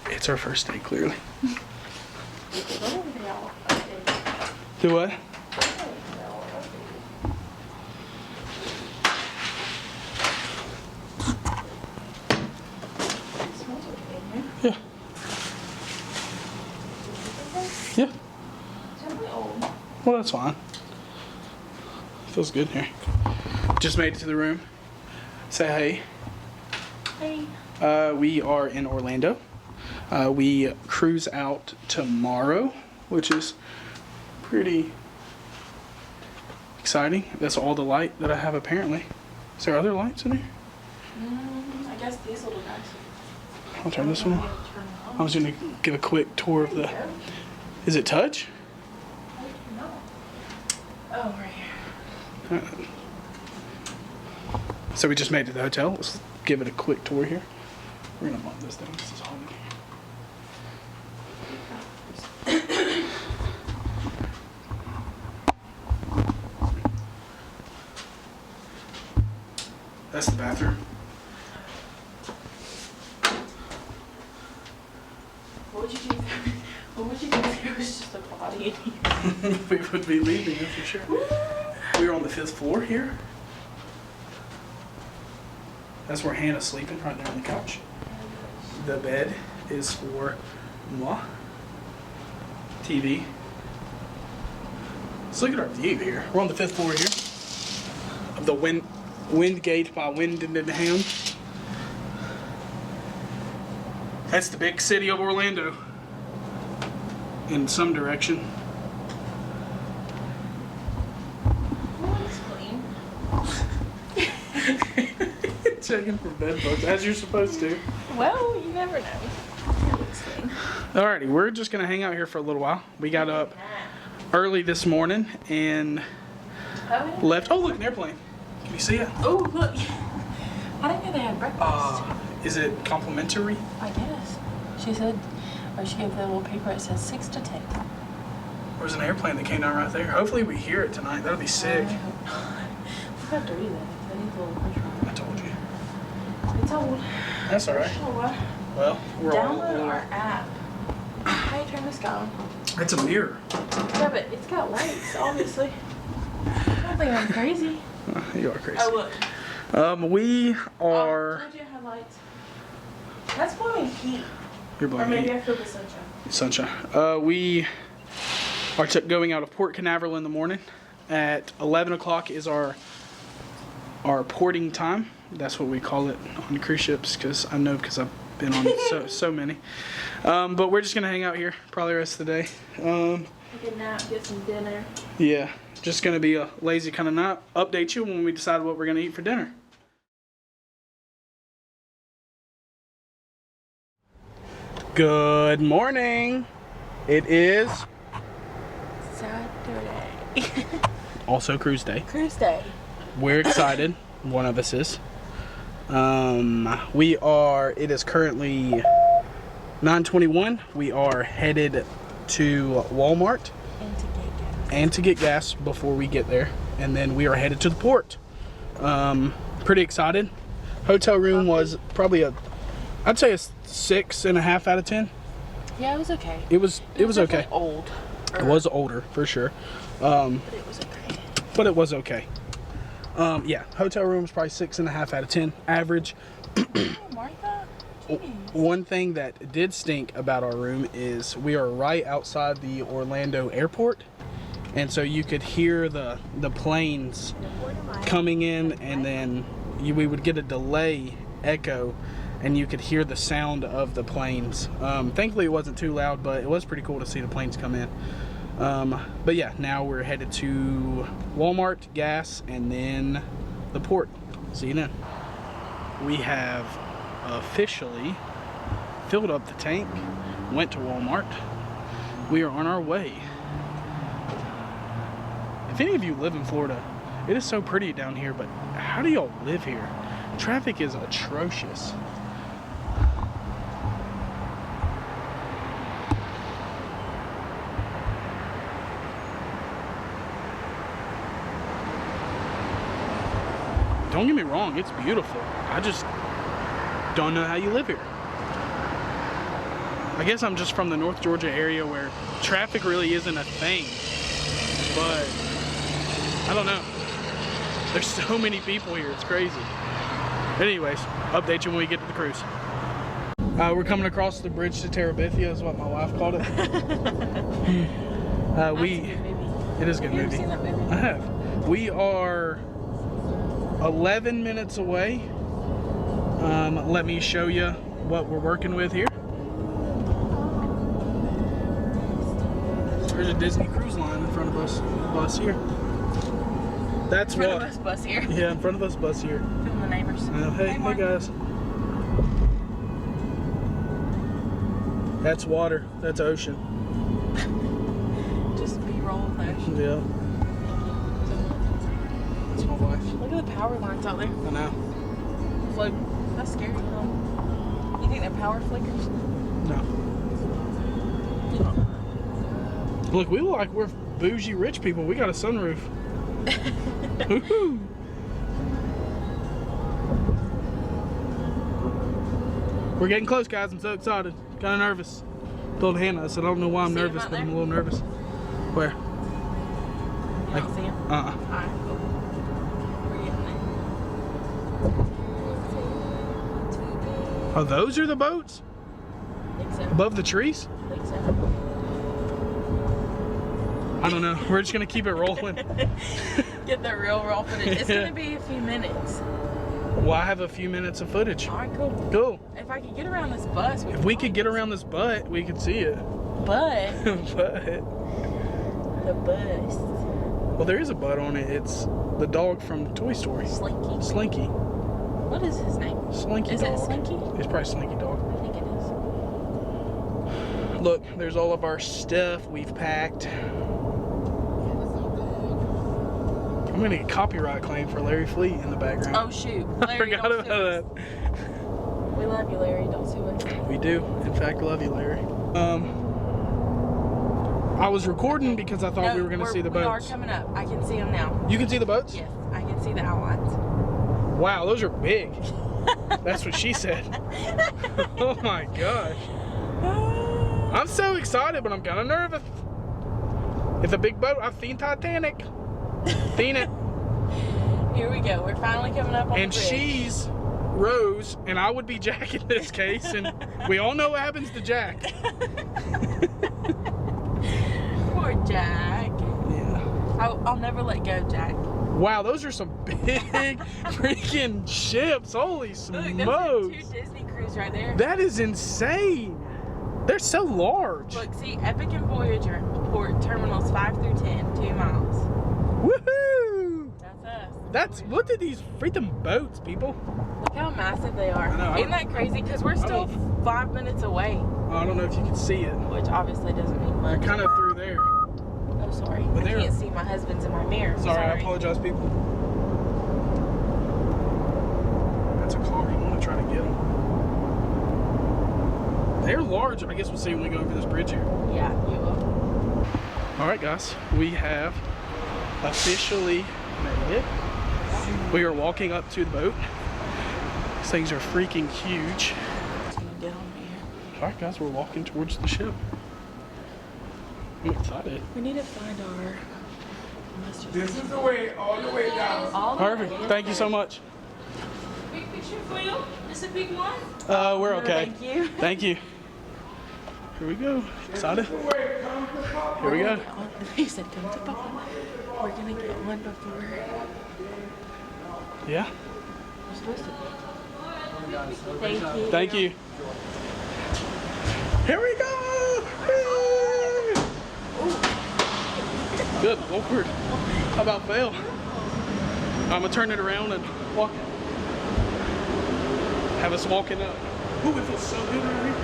It's our first day, clearly. Do what? Yeah. Yeah. Well, that's fine. Feels good in here. Just made it to the room. Say hey. Hey. We are in Orlando. We cruise out tomorrow, which is pretty exciting. That's all the light that I have apparently. Is there other lights in here? I guess these little guys. I'll turn this one on. I was going to give a quick tour of the... Is it touch? No. Oh, right here. So we just made it to the hotel. Let's give it a quick tour here. We're going to mop this down. This is hard. That's the bathroom. What would you do? What would you do if there was just a body in here? We would be leaving, that's for sure. We are on the 5th floor here. That's where Hannah's sleeping, right there on the couch. The bed is for moi. TV. Let's look at our view here. We're on the 5th floor here of the Wind Gate by Wyndham. That's the big city of Orlando. In some direction. Checking for bed bugs, as you're supposed to. Well, you never know. Alrighty, we're just gonna hang out here for a little while. We got up early this morning and left. Oh, look, an airplane. Can you see it? Oh, look. I didn't know they had breakfast. Is it complimentary? I guess. She said, or she gave the little paper, it says 6 to 10. There's an airplane that came down right there. Hopefully we hear it tonight. That'll be sick. I have to read that. I need the little picture. I told you. It's old. That's alright. Well, we're Download our app. How do you turn this on? It's a mirror. Yeah, but it's got lights, obviously. I don't think I'm crazy. You are crazy. Oh, look. We are... I told you I had lights. That's blowing heat. You're blowing Or maybe heat. I feel the sunshine. Sunshine. We are going out of Port Canaveral in the morning. At 11 o'clock is our porting time. That's what we call it on cruise ships, because I know, because I've been on so many. But we're just gonna hang out here probably the rest of the day. Take a nap, get some dinner. Yeah, just gonna be a lazy kind of night. Update you when we decide what we're gonna eat for dinner. Good morning. It is Saturday. also cruise day. Cruise day. We're excited. One of us is. It is currently 9:21. We are headed to Walmart and to get gas before we get there. And then we are headed to the port. Pretty excited. Hotel room was probably I'd say a 6.5 out of 10. Yeah, it was okay. It was okay. Old. It was older for sure. But it was okay. But it was okay. Yeah, hotel room is probably 6.5 out of 10 average. Oh, Martha? Jeez. One thing that did stink about our room is we are right outside the Orlando airport, and so you could hear the planes coming in, and then we would get a delay echo, and you could hear the sound of the planes. Thankfully it wasn't too loud, but it was pretty cool to see the planes come in. But yeah, now we're headed to Walmart, gas, and then the port. See you then. We have officially filled up the tank, went to Walmart. We are on our way. If any of you live in Florida, it is so pretty down here, but how do y'all live here? Traffic is atrocious. Don't get me wrong, it's beautiful. don't know how you live here. I guess I'm just from the North Georgia area where traffic really isn't a thing. But I don't know. There's so many people here, it's crazy. Anyways, update you when we get to the cruise. We're coming across the bridge to Terabithia is what my wife called it. It is a good movie. Have you ever seen that movie? I have. We are 11 minutes away. Let me show you what we're working with here. There's a Disney Cruise Line in front of us. Bus here. That's In front what. of us bus here. Yeah, in front of us bus here. From the neighbors. Hey Mark. guys. That's water. That's ocean. Just B-roll of ocean. Yeah. That's my wife. Look at the power lines out there. I know. Float. That's scary. You think that power flickers? No. Look, we look like we're bougie rich people. We got a sunroof. Woohoo! We're getting close, guys. I'm so excited. Kind of nervous. Told Hannah, I said, I don't know why I'm See him nervous, out but I'm a there? little nervous. Where? You don't see him? Uh-uh. Alright, cool. We're getting there. Oh, those are the boats? I think so. Above the trees? I think so. I don't know. We're just going to keep it rolling. Get the real raw footage. It's Yeah. gonna be a few minutes. Well, I have a few minutes of footage. Alright, cool. Cool. If I could get around this bus, If we could get around this butt, we could see it. But But, the bus. well, there is a butt on it. It's the dog from Toy Story. Slinky. Slinky. What is his name? Slinky Is dog. it Slinky? It's probably Slinky dog. I think it is. Look, there's all of our stuff we've packed. I'm gonna get a copyright claim for Larry Fleet in the background. Oh shoot. I Larry, forgot don't about sue us. that. We love you, Larry. Don't sue us. We do, in fact, love you, Larry. I was recording because I thought we were gonna see the We are boats. coming up. I can see them now. You can see the boats? Yes, I can see the outlines. Wow, those are big. That's what she said. Oh my gosh. I'm so excited, but I'm kind of nervous. It's a big boat. I've seen Titanic. Seen it. Here we go. We're finally coming up on And the bridge. she's Rose, and I would be Jack in this case, and we all know what happens to Jack. Poor Jack. Yeah. I'll never let go, Jack. Wow, those are some big freaking ships. Holy Look, smokes. those are 2 Disney cruise right there. That is insane. They're so large. Look, see, Epic and Voyager port terminals 5 through 10, 2 miles. Woohoo! That's us. That's, look at these freaking boats, people. Look how massive they are. I know, Isn't that crazy? Because we're still 5 minutes away, I don't know if you can see it. which obviously doesn't mean They're much. kind of through there. Oh, sorry. But I they're- can't see my husband's in my mirror. Sorry, I apologize, people. That's a car. I want to try to get them. They're large. I guess we'll see when we go over this bridge here. Yeah, you will. All right, guys. We have officially made it. We are walking up to the boat. These things are freaking huge. Just gonna get on here. All right, guys. We're walking towards the ship. I'm excited. We need to find our. This is the way, all the way down. All the Perfect. way. Thank you so much. Big picture for you. This a big one. We're No, okay. thank you. Thank you. Here we go. Excited? The way, come to Papa. Here we go. He said, "Come to Papa." We're gonna get one before Yeah. we're supposed to. Thank you. Thank you. Here we go. Woo! Good Lord. How about fail? I'm gonna turn it around and walk. Have us walking up. Ooh, it feels so good right here.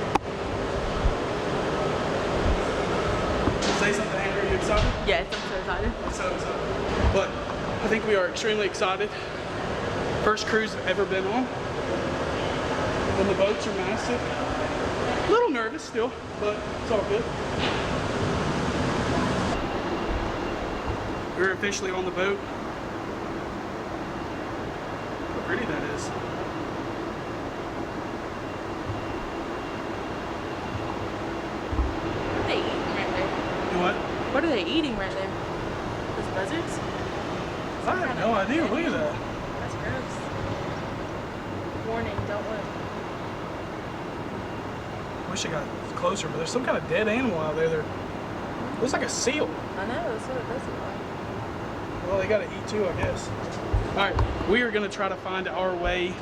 Say something, Andrew. Are you excited? Yes, I'm so excited. I'm so excited. But I think we are extremely excited. First cruise I've ever been on. And the boats are massive. A little nervous still, but it's all good. We're officially on the boat. How pretty that is. What are they eating right there? Those buzzards? I have no idea. Look at that. That's gross. Warning, don't look. Wish I got closer, but there's some kind of dead animal out there. Looks like a seal. I know, that's what it does look like. Well, they gotta eat too, I guess. All right, we are gonna try to find our way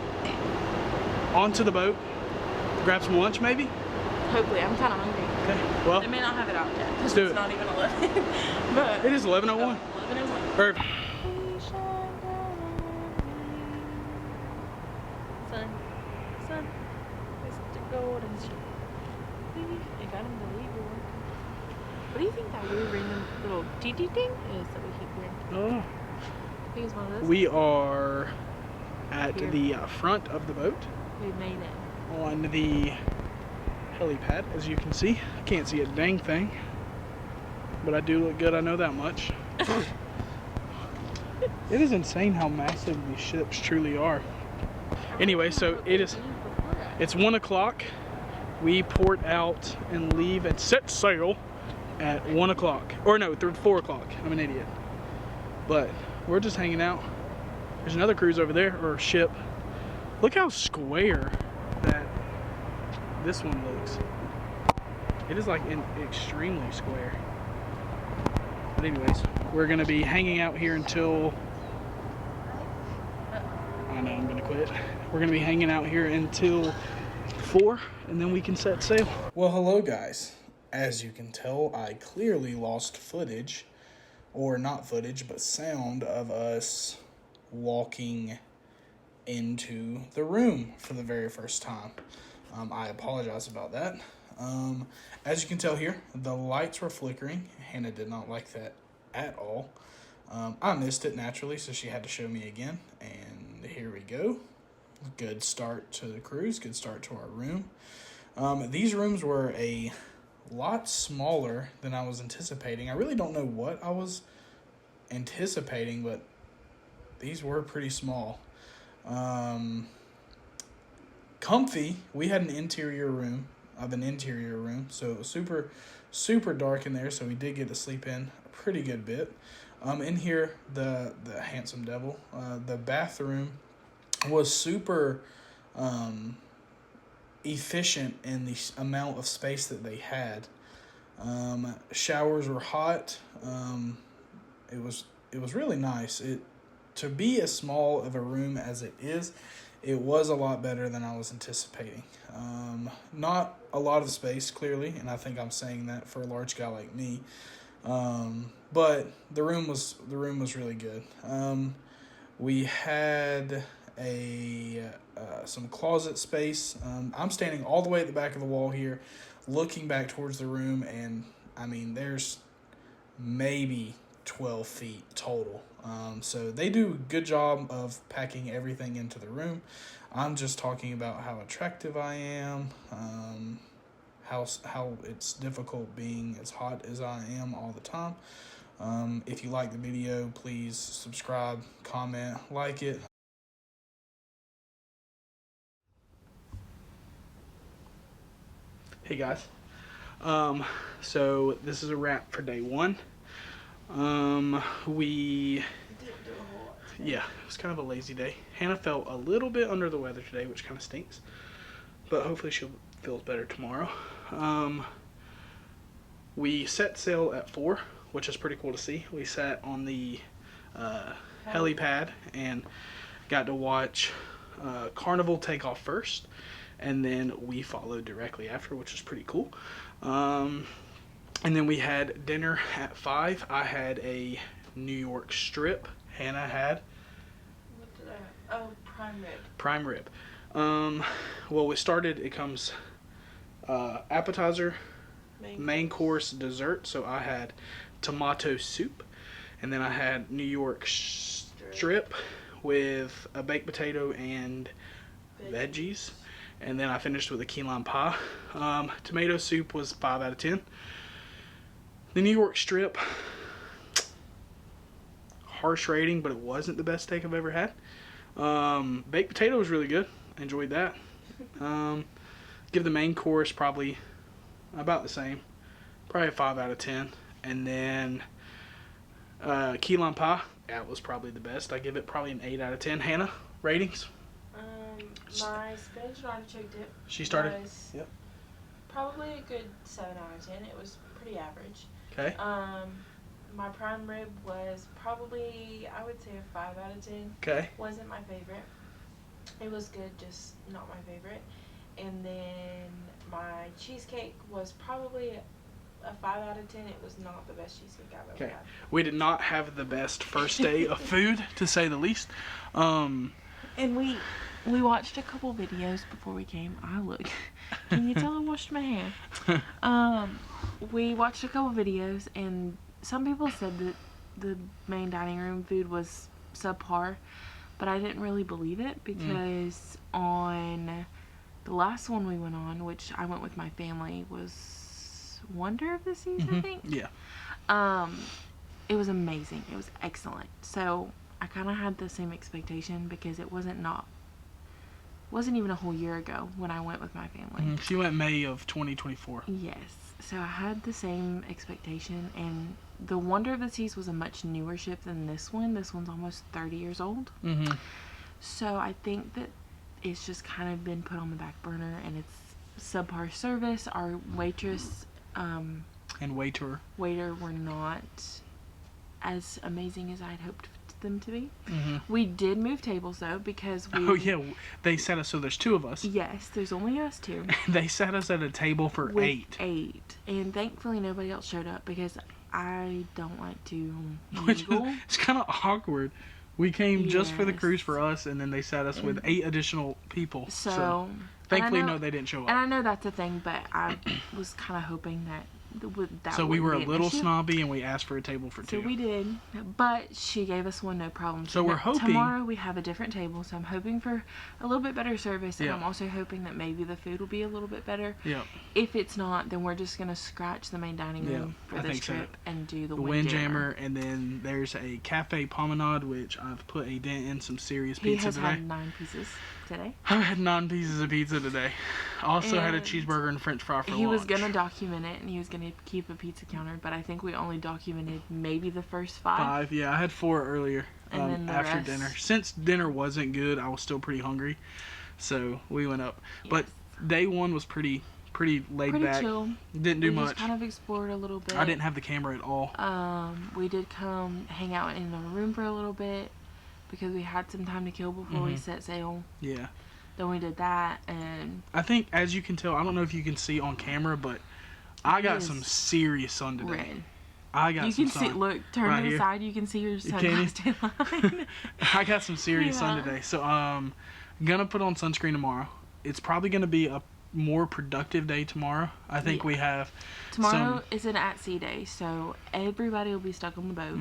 onto the boat. Grab some lunch, maybe? Hopefully, I'm kind of hungry. Okay, well, They may not have it out yet. let's do It's it. not even 11. But It is 11:01. 11:01. Perfect. Son, Mr. Golden Street. I got him to leave. What do you think that weird random little dee-dee thing is that we keep hearing? Oh. I think it's one of those. We are at Here. the front of the boat We made it. on the helipad, as you can see. I can't see a dang thing, but I do look good, I know that much. It is insane how massive these ships truly are. Anyway, so it's 1 o'clock. We port out and leave and set sail at 1 o'clock. Or no, 4 o'clock. I'm an idiot. But we're just hanging out. There's another cruise over there, or ship. Look how square that this one looks. It is like extremely square. But anyways, we're gonna be hanging out here until, I know I'm gonna quit. We're gonna be hanging out here until 4, and then we can set sail. Well, hello guys. As you can tell, I clearly lost footage, or not footage, but sound of us walking into the room for the very first time. I apologize about that. As you can tell here, the lights were flickering. Hannah did not like that at all. I missed it naturally, so she had to show me again. And here we go. Good start to the cruise, good start to our room. These rooms were a lot smaller than I was anticipating. I really don't know what I was anticipating, but these were pretty small. Comfy. We had an interior room, so it was super dark in there, so we did get to sleep in a pretty good bit. In here, the handsome devil, the bathroom was super efficient in the amount of space that they had. Showers were hot. It was really nice. To be as small of a room as it is, it was a lot better than I was anticipating. Not a lot of space, clearly, and I think I'm saying that for a large guy like me. But the room was really good. We had some closet space. I'm standing all the way at the back of the wall here, looking back towards the room, and I mean, there's maybe 12 feet total. So they do a good job of packing everything into the room. I'm just talking about how attractive I am, how it's difficult being as hot as I am all the time. If you like the video, please subscribe, comment, like it. Hey guys, so this is a wrap for day 1. Yeah, it was kind of a lazy day. Hannah felt a little bit under the weather today, which kind of stinks, but hopefully she'll feel better tomorrow. We set sail at 4, which is pretty cool to see. We sat on the helipad and got to watch Carnival take off first, and then we followed directly after, which was pretty cool. And then we had dinner at 5. I had a New York strip. Hannah had? What did I have? Oh, prime rib. Prime rib. Well, it comes appetizer, main course, dessert. So I had tomato soup, and then I had New York strip with a baked potato and veggies. And then I finished with a key lime pie. Tomato soup was 5 out of 10. The New York strip, harsh rating, but it wasn't the best steak I've ever had. Baked potato was really good. Enjoyed that. Give the main course probably about the same. Probably a 5 out of 10. And then key lime pie, that was probably the best. I give it probably an 8 out of 10. Hannah, ratings? My spinach and artichoke dip. She started? Yep. Probably a good 7 out of 10. It was pretty average. Okay. My prime rib was probably, I would say, a 5 out of 10. Okay. Wasn't my favorite. It was good, just not my favorite. And then my cheesecake was probably a 5 out of 10. It was not the best cheesecake I've ever had. We did not have the best first day of food, to say the least. And we watched a couple videos before we came. Can you tell I washed my hands? We watched a couple videos, and some people said that the main dining room food was subpar, but I didn't really believe it because on the last one we went on, which I went with my family, was Wonder of the Seas, I think. Yeah. It was amazing. It was excellent. So I kind of had the same expectation because it wasn't even a whole year ago when I went with my family. She went May of 2024. Yes. So I had the same expectation, and the Wonder of the Seas was a much newer ship than this one. This one's almost 30 years old. So I think that it's just kind of been put on the back burner, and it's subpar service. Our waitress and waiter were not as amazing as I'd hoped them to be. We did move tables though, because they sat us, so there's 2 of us. Yes, there's only us 2. They sat us at a table for with 8, and thankfully nobody else showed up because I don't like to which mingle. It's kind of awkward. We came just for the cruise for us, and then they sat us with 8 additional people. So thankfully, no, they didn't show up. And I know that's a thing, but I was kind of hoping that so we were a little snobby, and we asked for a table for 2. So we did, but she gave us one, no problem. So we're hoping tomorrow we have a different table, so I'm hoping for a little bit better service, and Yeah. I'm also hoping that maybe the food will be a little bit better. Yeah. If it's not, then we're just gonna scratch the main dining room for this trip and do the Windjammer. And then there's a Cafe Promenade, which I've put a dent in some serious He pizza has today. had 9 pieces today. I had 9 pieces of pizza today. Also had a cheeseburger and French fry for lunch. He was gonna document it, and he was gonna keep a pizza counter, but I think we only documented maybe the first 5. 5, yeah. I had 4 earlier And then the after rest. dinner. Since dinner wasn't good, I was still pretty hungry, so we went up. But day 1 was pretty laid back. Chill. Didn't do we much. Just kind of explored a little bit. I didn't have the camera at all. We did come hang out in our room for a little bit because we had some time to kill before we set sail. Yeah. Then we did that, and I think, as you can tell, I don't know if you can see on camera, but I got some serious sun today. red. I got You some can sun. see. Look, turn right to the here. side. You can see your Can sunglasses line. I got some serious sun Yeah. today, so gonna put on sunscreen tomorrow. It's probably gonna be a more productive day tomorrow. I think we have Tomorrow is an at-sea day, so everybody will be stuck on the boat.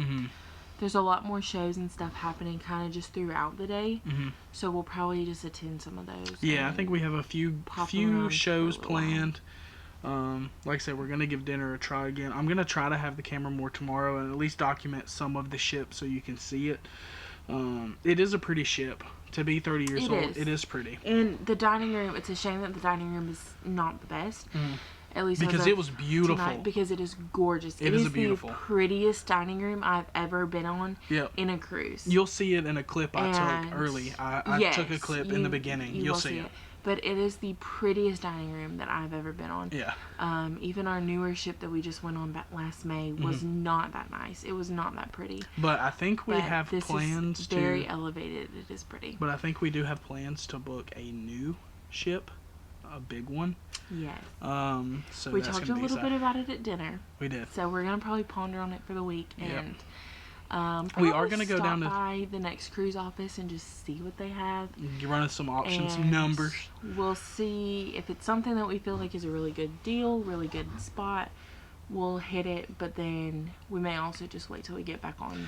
There's a lot more shows and stuff happening kind of just throughout the day, so we'll probably just attend some of those. Yeah, I think we have a few around shows for a little planned. Like I said, we're gonna give dinner a try again. I'm gonna try to have the camera more tomorrow and at least document some of the ship so you can see it. It is a pretty ship. To be 30 years old, it is pretty. And the dining room, it's a shame that the dining room is not the best. At least because it was beautiful. Tonight, because it is gorgeous. It is beautiful. The prettiest dining room I've ever been on Yep. in a cruise. You'll see it in a clip I took early. I took a clip in the beginning. You'll see it. But it is the prettiest dining room that I've ever been on. Yeah. Even our newer ship that we just went on back last May was not that nice. It was not that pretty. But I think we have this plans is to. very elevated. It is pretty. But I think we do have plans to book a new ship, a big one. Yes. So we that's talked gonna a be little bit about it at dinner. We did. So we're gonna probably ponder on it for the week, and we are gonna go down to by the next cruise office and just see what they have. You run us some options, And numbers. We'll see if it's something that we feel like is a really good deal, really good spot. We'll hit it, but then we may also just wait till we get back on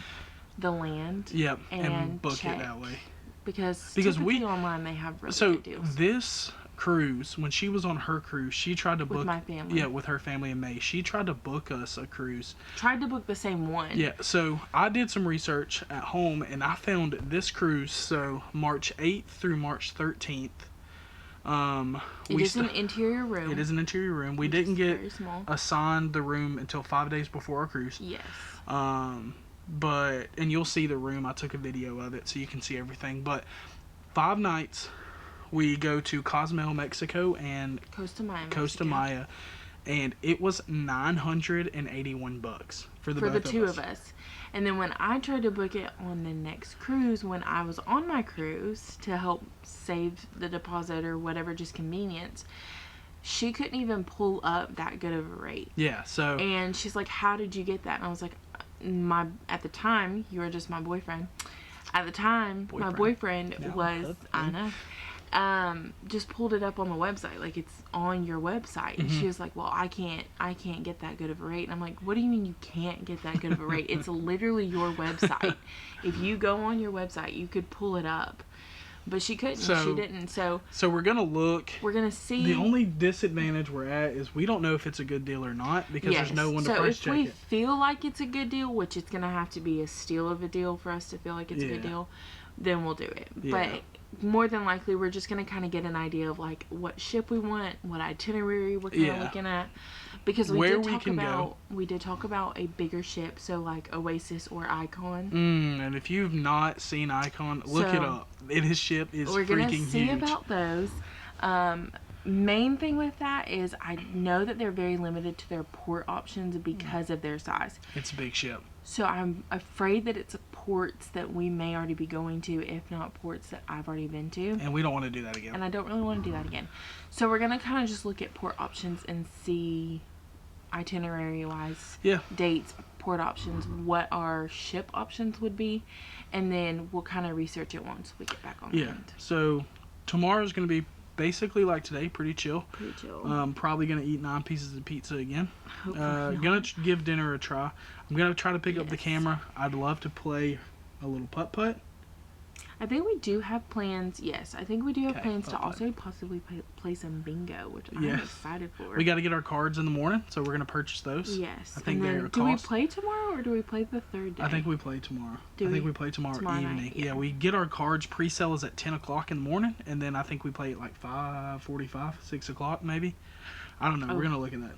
the land. Yep, and and book check. it that way. Because we online they have really so good deals. this cruise, when she was on her cruise, she tried to book my family. Yeah, with her family in May. She tried to book us a cruise. Tried to book the same one. Yeah, so I did some research at home and I found this cruise, so March 8th through March 13th. It is an interior room. It is an interior room. We didn't get assigned the room until 5 days before our cruise. Yes. And you'll see the room. I took a video of it so you can see everything. But 5 nights, we go to Cozumel, Mexico, and Costa Maya, and it was $981 for the two of us. And then when I tried to book it on the next cruise, when I was on my cruise to help save the deposit or whatever, just convenience, she couldn't even pull up that good of a rate. Yeah, so... And she's like, how did you get that? And I was like, at the time, you were just my boyfriend. At the time, my boyfriend was, I know, just pulled it up on the website. Like, it's on your website. And she was like, well, I can't get that good of a rate. And I'm like, what do you mean you can't get that good of a rate? It's literally your website. If you go on your website, you could pull it up. But she couldn't. She didn't. So we're going to look. We're going to see. The only disadvantage we're at is we don't know if it's a good deal or not because there's no one to price check it. So if we feel like it's a good deal, which it's going to have to be a steal of a deal for us to feel like it's a good deal, then we'll do it. Yeah. But more than likely, we're just going to kind of get an idea of like what ship we want, what itinerary we're kind of looking at. Because we did talk about a bigger ship, so like Oasis or Icon. And if you've not seen Icon, look it up. His ship is freaking huge. We're gonna see about those. Main thing with that is I know that they're very limited to their port options because of their size. It's a big ship. So I'm afraid that it's ports that we may already be going to, if not ports that I've already been to. And we don't want to do that again. And I don't really want to do that again. So we're gonna kind of just look at port options and see itinerary-wise, dates, port options, what our ship options would be, and then we'll kind of research it once we get back on land. So tomorrow's going to be basically like today, pretty chill. Probably going to eat 9 pieces of pizza again. Going to give dinner a try. I'm going to try to pick up the camera. I'd love to play a little putt-putt. I think we do have plans. Yes, I think we do have plans to also possibly play some bingo, which I'm excited for. We got to get our cards in the morning, so we're going to purchase those. Yes. I think they're do we play tomorrow or do we play the third day? I think we play tomorrow. I think we play tomorrow evening. Night, yeah, we get our cards. Pre-sale is at 10 o'clock in the morning, and then I think we play at like 5:45, 6 o'clock maybe. I don't know. We're going to look at that.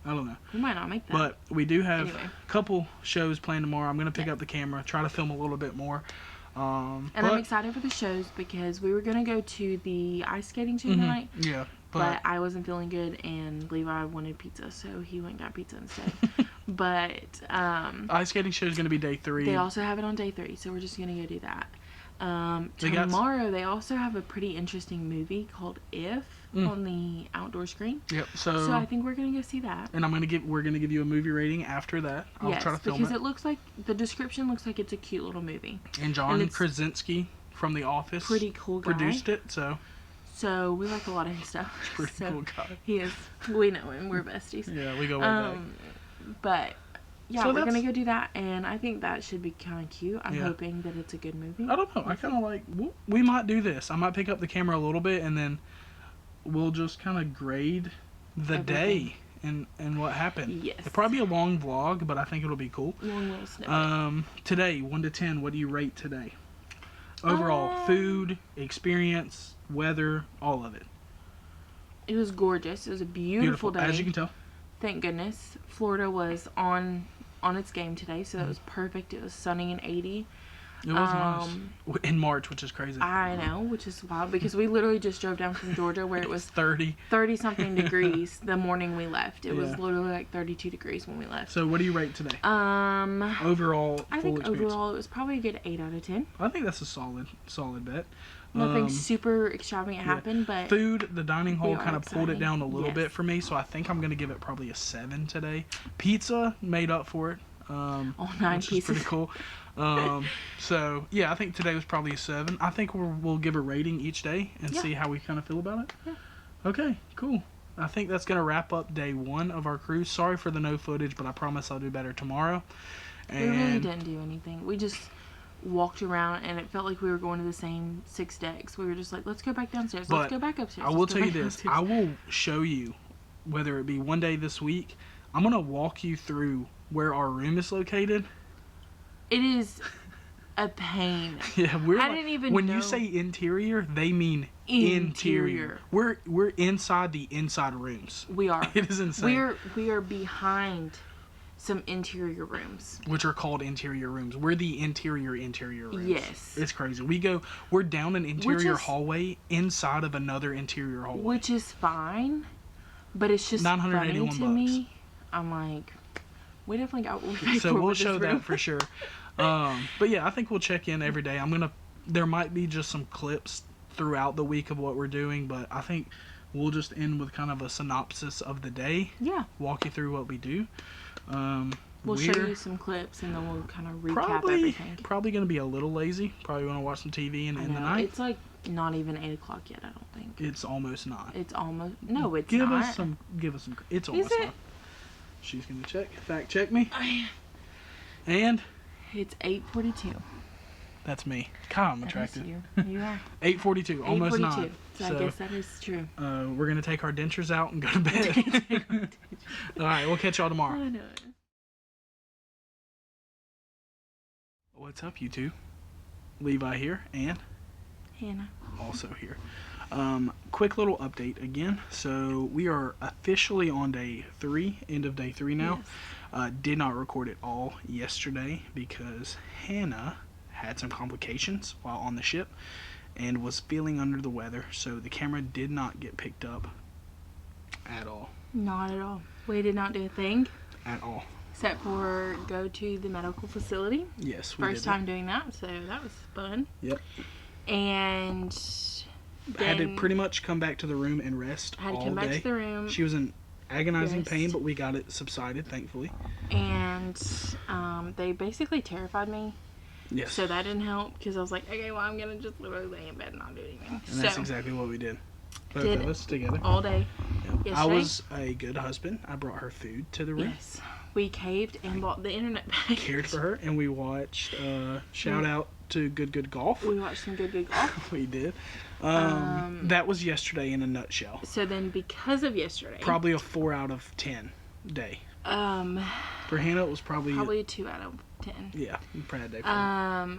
I don't know. We might not make that. But we do have a couple shows planned tomorrow. I'm going to pick up the camera, try to film a little bit more. And I'm excited for the shows because we were going to go to the ice skating tonight. Yeah. But I wasn't feeling good and Levi wanted pizza, so he went and got pizza instead. But ice skating show is going to be day 3. They also have it on day 3, so we're just going to go do that. Tomorrow they also have a pretty interesting movie called If on the outdoor screen. Yep. So I think we're gonna go see that. And we're gonna give you a movie rating after that. I'll try to film because it looks like the description looks like it's a cute little movie. And John Krasinski from The Office, pretty cool guy, produced it. So we like a lot of his stuff. Pretty cool guy. He is. We know him. We're besties. Yeah, we go way back. But. Yeah, we're going to go do that, and I think that should be kind of cute. I'm hoping that it's a good movie. I don't know. I kind of like... We might do this. I might pick up the camera a little bit, and then we'll just kind of grade the day and what happened. Yes. It'll probably be a long vlog, but I think it'll be cool. Long little snippet. Today, 1 to 10, what do you rate today? Overall, food, experience, weather, all of it. It was gorgeous. It was a beautiful day. As you can tell. Thank goodness. Florida was on its game today, so that was perfect. It was sunny and 80. It was nice. In March, which is crazy. I know, which is wild, because we literally just drove down from Georgia where it was 30-something degrees the morning we left. It was literally like 32 degrees when we left. So what do you rate today? Overall, I think overall it was probably a good 8 out of 10. I think that's a solid bet. Nothing super extravagant happened, but... Food, the dining hall kind of pulled it down a little bit for me, so I think I'm going to give it probably a 7 today. Pizza made up for it. 9 which pieces. is pretty cool. So, yeah, I think today was probably a 7. I think we'll give a rating each day and see how we kind of feel about it. Yeah. Okay, cool. I think that's going to wrap up day 1 of our cruise. Sorry for the no footage, but I promise I'll do better tomorrow. And we really didn't do anything. We just walked around and it felt like we were going to the same 6 decks. We were just like, let's go back downstairs. Let's go back upstairs. I will tell you this. I will show you, whether it be one day this week, I'm going to walk you through where our room is located. It is a pain. Yeah, I didn't even when know. You say interior, they mean interior. We're inside the inside rooms. We are. It is insane. We are behind some interior rooms, which are called interior rooms. We're the interior rooms. Yes. It's crazy. We're down an interior hallway inside of another interior hallway. Which is fine, but it's just funny to me. I'm like, we definitely got what we paid for. So we'll with show this room. that for sure. But yeah, I think we'll check in every day. There might be just some clips throughout the week of what we're doing, but I think we'll just end with kind of a synopsis of the day. Yeah. Walk you through what we do. We'll show you some clips and then we'll kind of recap everything. Probably going to be a little lazy. Probably want to watch some TV and end the night. It's like not even 8 o'clock yet, I don't think. It's almost not. It's almost. No, it's give not. Give us some. It's almost Is it? not. She's going to check. Fact check me. And? It's 8:42. That's me. God, I'm attractive. You are. 8:42. Almost 9. So I guess that is true. We're going to take our dentures out and go to bed. All right, we'll catch y'all tomorrow. I know. What's up, you two? Levi here, and Hannah. Also here. Quick little update again. So we are officially on day 3, end of day 3 now. Yes. Did not record it all yesterday because Hannah had some complications while on the ship and was feeling under the weather, so the camera did not get picked up at all. Not at all. We did not do a thing. At all. Except for go to the medical facility. Yes, we First did time doing that, so that was fun. Yep. And had to pretty much come back to the room and rest all day. Had to come back to the room. She was in agonizing pain, but we got it subsided, thankfully. And they basically terrified me. Yes. So that didn't help because I was like, okay, well, I'm going to just literally lay in bed and not do anything. And that's exactly what we did. Both Did of us together. All day. Yep. I was a good husband. I brought her food to the room. Yes. We caved and bought the internet package. Cared for her, and we watched shout out to Good Golf. We watched some Good Golf. We did. That was yesterday in a nutshell. So then because of yesterday. Probably a 4 out of 10 day. For Hannah, it was probably a 2 out of 10. Yeah, bad day for her.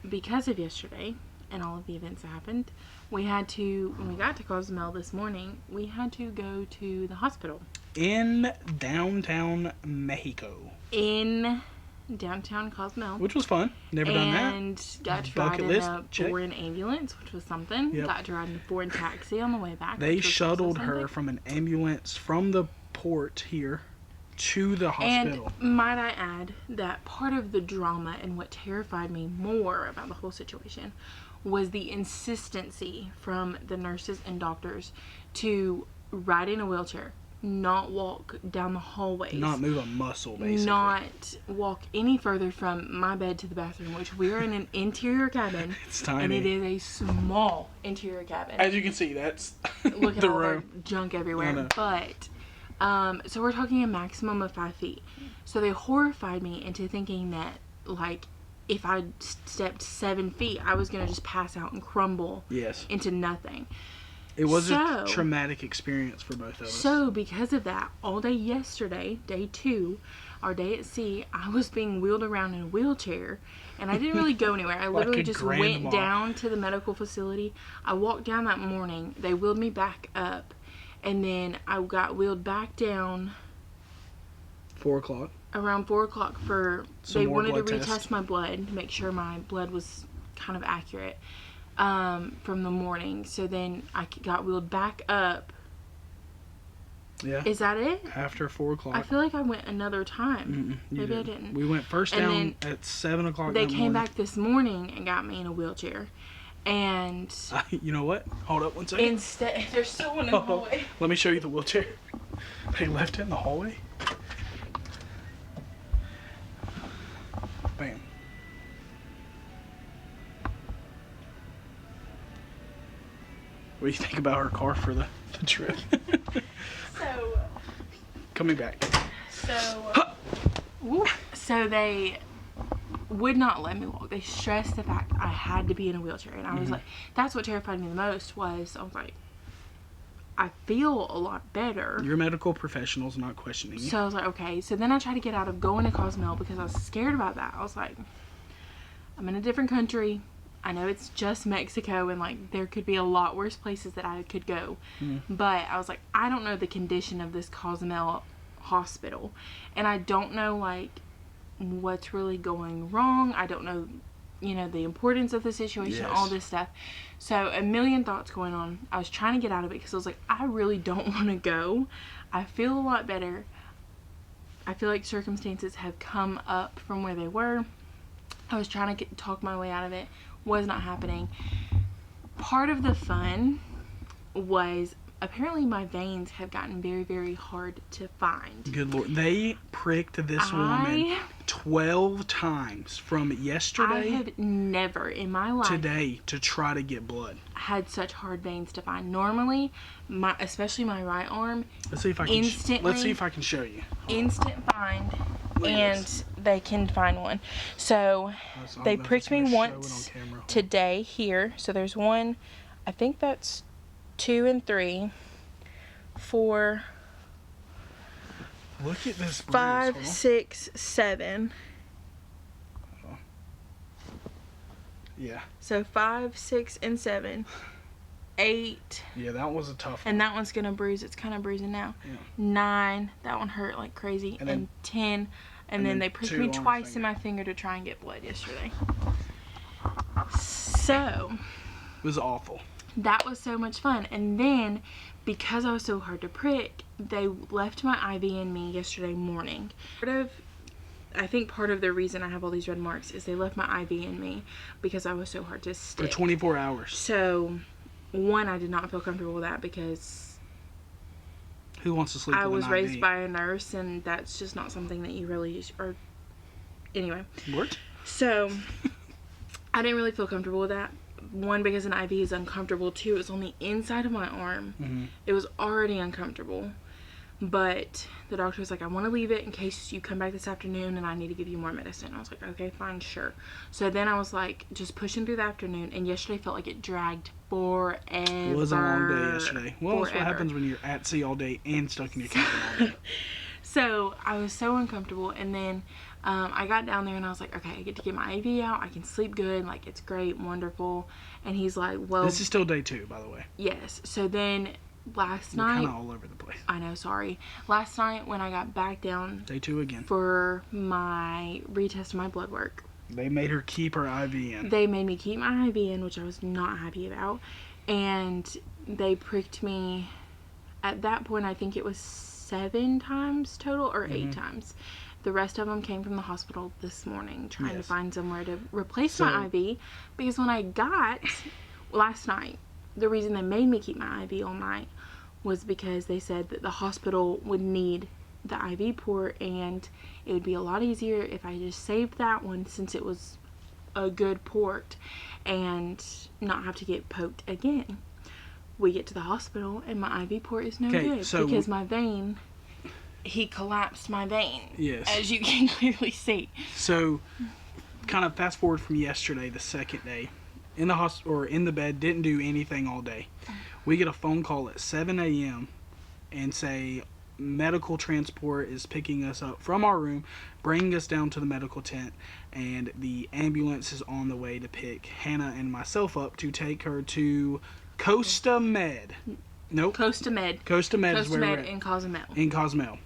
Because of yesterday and all of the events that happened, we had to, when we got to Cozumel this morning, we had to go to the hospital. In downtown Mexico. In downtown Cozumel. Which was fun. Never done that. And got to ride in a foreign ambulance, which was something. Yep. Got to ride in a foreign taxi on the way back. They shuttled her from an ambulance from the port here to the hospital. And might I add that part of the drama and what terrified me more about the whole situation was the insistency from the nurses and doctors to ride in a wheelchair, not walk down the hallways, not move a muscle, basically, not walk any further from my bed to the bathroom, which we are in an interior cabin. It's tiny, and it is a small interior cabin. As you can see, that's look at the all room. Our junk everywhere. But so we're talking a maximum of 5 feet. So they horrified me into thinking that, like, if I stepped 7 feet, I was gonna just pass out and crumble into nothing. It was a traumatic experience for both of us. So because of that, all day yesterday, day 2, our day at sea, I was being wheeled around in a wheelchair, and I didn't really go anywhere. I literally like just grandma. went down to the medical facility. I walked down that morning. They wheeled me back up, and then I got wheeled back down 4 o'clock. Around 4 o'clock for they wanted to retest test. my blood to make sure my blood was kind of accurate from the morning. So then I got wheeled back up. Yeah. Is that it? After 4 o'clock. I feel like I went another time. Maybe I didn't. We went first down at 7 o'clock. They came back this morning and got me in a wheelchair. And you know what? Hold up one second. Instead, there's still one in the hallway. Let me show you the wheelchair. They left it in the hallway. Bam. What do you think about our car for the trip? So coming back. So they would not let me walk. They stressed the fact I had to be in a wheelchair, and I was like, that's what terrified me the most. I was like, I feel a lot better. You're medical professionals, not questioning you. So I was like, okay. So then I tried to get out of going to Cozumel because I was scared about that. I was like, I'm in a different country. I know it's just Mexico and like there could be a lot worse places that I could go. But I was like, I don't know the condition of this Cozumel hospital. And I don't know like what's really going wrong. I don't know, you know, the importance of the situation, all this stuff. So a million thoughts going on. I was trying to get out of it because I was like, I really don't want to go. I feel a lot better. I feel like circumstances have come up from where they were. I was trying to talk my way out of it. Was not happening. Part of the fun was apparently my veins have gotten very, very hard to find. Good Lord. They pricked this woman 12 times from yesterday. I have never in my life today to try to get blood. Had such hard veins to find. Normally, especially my right arm, Let's see if I can let's see if I can show you. Instant find. And they can find one. So they pricked me once today here. So there's one, I think that's 2 and 3, 4, look at this bruise. 5, 6, 7. Yeah. So 5, 6, and 7. 8. Yeah, that was a tough one. And that one's gonna bruise. It's kind of bruising now. Yeah. 9. That one hurt like crazy. And 10. And then they pricked me twice in my finger to try and get blood yesterday. So it was awful. That was so much fun. And then because I was so hard to prick, they left my IV in me yesterday morning. I think part of the reason I have all these red marks is they left my IV in me because I was so hard to stick. For 24 hours. So, one, I did not feel comfortable with that because who wants to sleep with an IV? I was raised by a nurse, and that's just not something that you really use. Or anyway. What? So, I didn't really feel comfortable with that. One, because an IV is uncomfortable. 2, it was on the inside of my arm. It was already uncomfortable. But the doctor was like, I want to leave it in case you come back this afternoon and I need to give you more medicine. I was like, okay, fine, sure. So then I was like, just pushing through the afternoon. And yesterday felt like it dragged forever. It was a long day yesterday. Well, that's what happens when you're at sea all day and stuck in your cabin all day. So I was so uncomfortable. And then I got down there and I was like, okay, I get to get my IV out. I can sleep good. Like, it's great, wonderful. And he's like, well. This is still day 2, by the way. Yes. So then last We're night. kind of all over the place. I know, sorry. Last night when I got back down. Day 2 again. For my retest of my blood work. They made her keep her IV in. They made me keep my IV in, which I was not happy about. And they pricked me. At that point, I think it was 7 times total or 8 times. The rest of them came from the hospital this morning trying to find somewhere to replace my IV. Because when I got last night, the reason they made me keep my IV all night was because they said that the hospital would need the IV port and it would be a lot easier if I just saved that one since it was a good port and not have to get poked again. We get to the hospital and my IV port is no good because my vein, he collapsed my vein. Yes. As you can clearly see. So, kind of fast forward from yesterday, the second day, in the hospital or in the bed, didn't do anything all day. We get a phone call at 7 a.m. and say medical transport is picking us up from our room, bringing us down to the medical tent, and the ambulance is on the way to pick Hannah and myself up to take her to Costa Med. Nope. Costa Med. Costa Med is where we're at. In Cozumel. In Cozumel.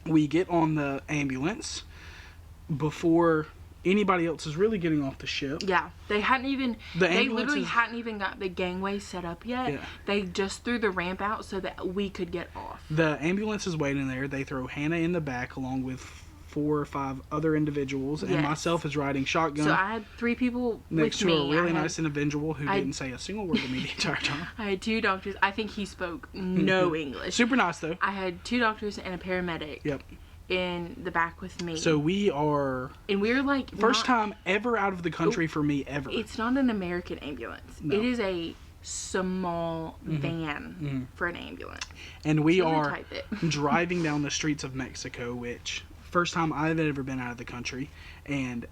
We get on the ambulance before anybody else is really getting off the ship. Yeah, they literally hadn't even got the gangway set up yet. Yeah. They just threw the ramp out so that we could get off. The ambulance is waiting there. They throw Hannah in the back along with 4 or 5 other individuals, and myself is riding shotgun. So I had 3 people next with to me. a really nice individual who didn't say a single word to me the entire time. I had 2 doctors. I think he spoke no English. Super nice though. I had 2 doctors and a paramedic. Yep. In the back with me. So we are. And we're like. First time ever out of the country for me ever. It's not an American ambulance. No. It is a small van for an ambulance. And we are driving down the streets of Mexico, which first time I've ever been out of the country. And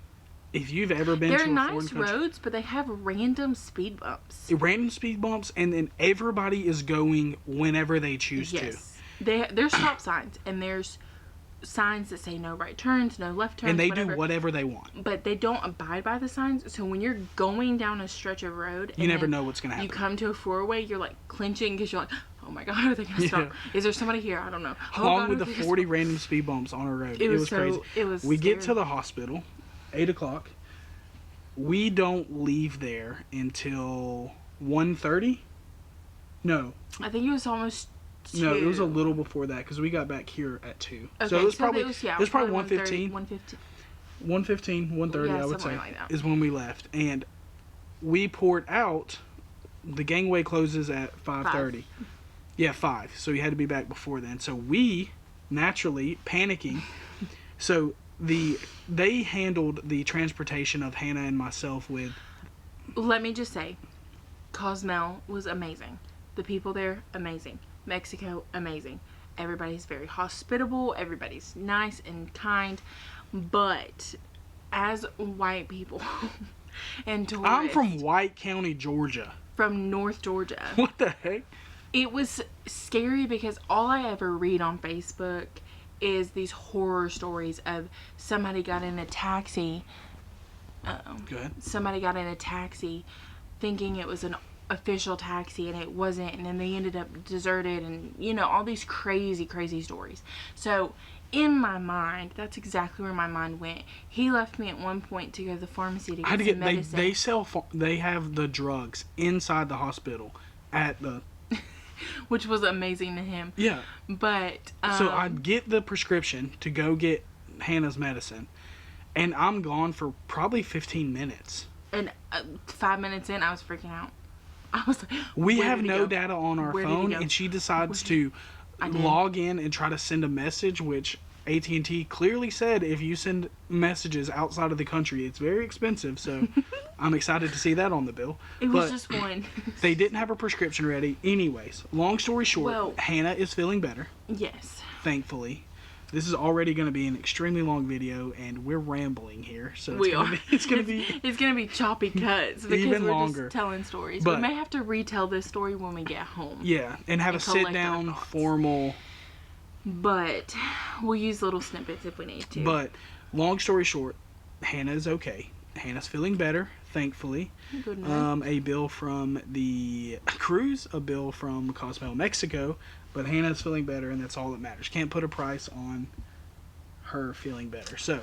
if you've ever been to a foreign country, they're nice roads, but they have random speed bumps. Random speed bumps, and then everybody is going whenever they choose to. There's stop signs, and there's signs that say no right turns, no left turns, And they whatever. do whatever they want. But they don't abide by the signs. So when you're going down a stretch of road, You never know what's going to happen. You come to a four-way, you're like clenching because you're like, oh my God, are they going to stop? Is there somebody here? I don't know. Along with the 40 random speed bumps on a road. It was crazy. It was We scary. get to the hospital, 8 o'clock. We don't leave there until 1:30. No. I think it was almost 2. No, it was a little before that because we got back here at 2. Okay, so it was probably 1:15. 1:15, 1:30, Yeah, I would say, something like that. is when we left. And we poured out. The gangway closes at 5:30. Yeah, 5. So we had to be back before then. So we, naturally, panicking. So they handled the transportation of Hannah and myself with... Let me just say, Cozumel was amazing. The people there, amazing. Mexico, amazing. Everybody's very hospitable. Everybody's nice and kind. But as white people and tourists... I'm from White County, Georgia. From North Georgia. What the heck? It was scary because all I ever read on Facebook is these horror stories of somebody got in a taxi. Go ahead. Somebody got in a taxi thinking it was an official taxi and it wasn't, and then they ended up deserted, and you know, all these crazy stories. So in my mind, that's exactly where my mind went. He left me at one point to go to the pharmacy to get some medicine. They have the drugs inside the hospital at the... Which was amazing to him. Yeah. But so I get the prescription to go get Hannah's medicine, and I'm gone for probably 15 minutes. And 5 minutes in, I was freaking out. I was like, we where have did he no go? data on our Where did he phone, go? and she decides to log in and try to send a message, which AT&T clearly said if you send messages outside of the country, it's very expensive. So I'm excited to see that on the bill. It was just one. They didn't have her prescription ready. Anyways, long story short, Hannah is feeling better. Yes. Thankfully. This is already going to be an extremely long video, and we're rambling here, so It's gonna be choppy cuts because even we're longer. just telling stories. But we may have to retell this story when we get home. Yeah, and have a sit-down, formal. But we'll use little snippets if we need to. But long story short, Hannah is okay. Hannah's feeling better, thankfully. Good enough. A bill from the cruise, a bill from Cozumel, Mexico. But Hannah's feeling better, and that's all that matters. Can't put a price on her feeling better. So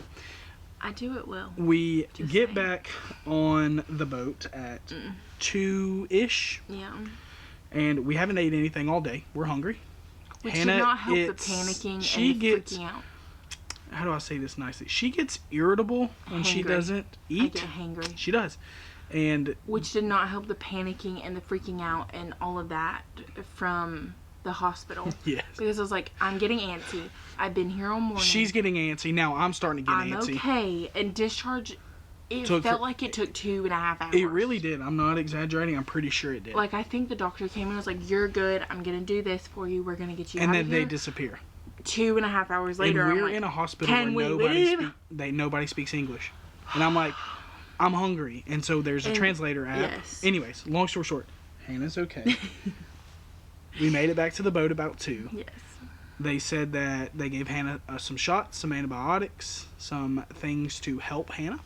I do it well. We get back on the boat at 2-ish. Yeah. And we haven't ate anything all day. We're hungry. Which Hannah, did not help the panicking and the freaking out. How do I say this nicely? She gets irritable when she doesn't eat. I get hangry. She does. And which did not help the panicking and the freaking out and all of that from the hospital. Yes. Because I was like, I'm getting antsy. I've been here all morning. She's getting antsy. Now I'm starting to get antsy. I'm okay. And discharge, it felt like it took 2.5 hours. It really did. I'm not exaggerating. I'm pretty sure it did. Like, I think the doctor came in and was like, you're good. I'm going to do this for you. We're going to get you out of here. And then they disappear. 2.5 hours later, and we're like, in a hospital where nobody speaks English. And I'm like, I'm hungry. And so there's a translator app. Yes. Anyways, long story short, Hannah's okay. We made it back to the boat about 2. Yes. They said that they gave Hannah some shots, some antibiotics, some things to help Hannah.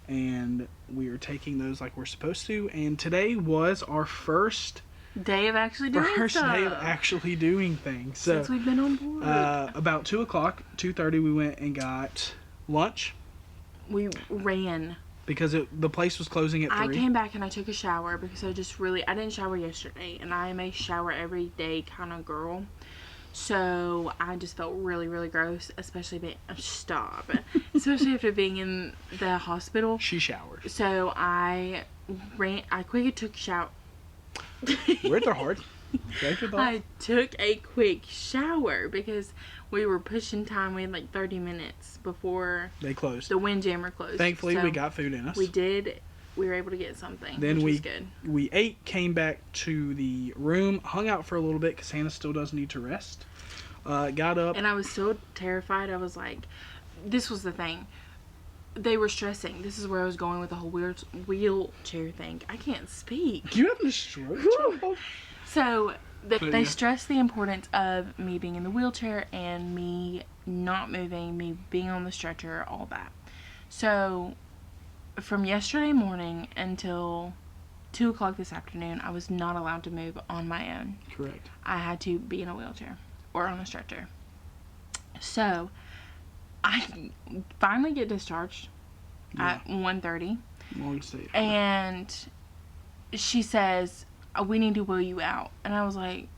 And we are taking those like we're supposed to. And today was our first day of actually doing things. So, since we've been on board. About 2 o'clock, 2:30, we went and got lunch. We ran. Because the place was closing at 3. I came back and I took a shower because I didn't shower yesterday. And I am a shower every day kind of girl. So I just felt really, really gross, especially especially after being in the hospital. She showered. So I quickly took a shower. Words are hard. I took a quick shower because we were pushing time. We had like 30 minutes before they closed. The Windjammer closed. Thankfully, we got food in us. We did. We were able to get something. Then which was good. We ate, came back to the room, hung out for a little bit because Hannah still does need to rest. Got up. And I was so terrified. I was like, this was the thing. They were stressing. This is where I was going with the whole wheelchair thing. I can't speak. You having a stroke? So They stress the importance of me being in the wheelchair and me not moving, me being on the stretcher, all that. So from yesterday morning until 2 o'clock this afternoon, I was not allowed to move on my own. Correct. I had to be in a wheelchair or on a stretcher. So I finally get discharged at 1:30. Long stay. And she says, we need to wheel you out. And I was like,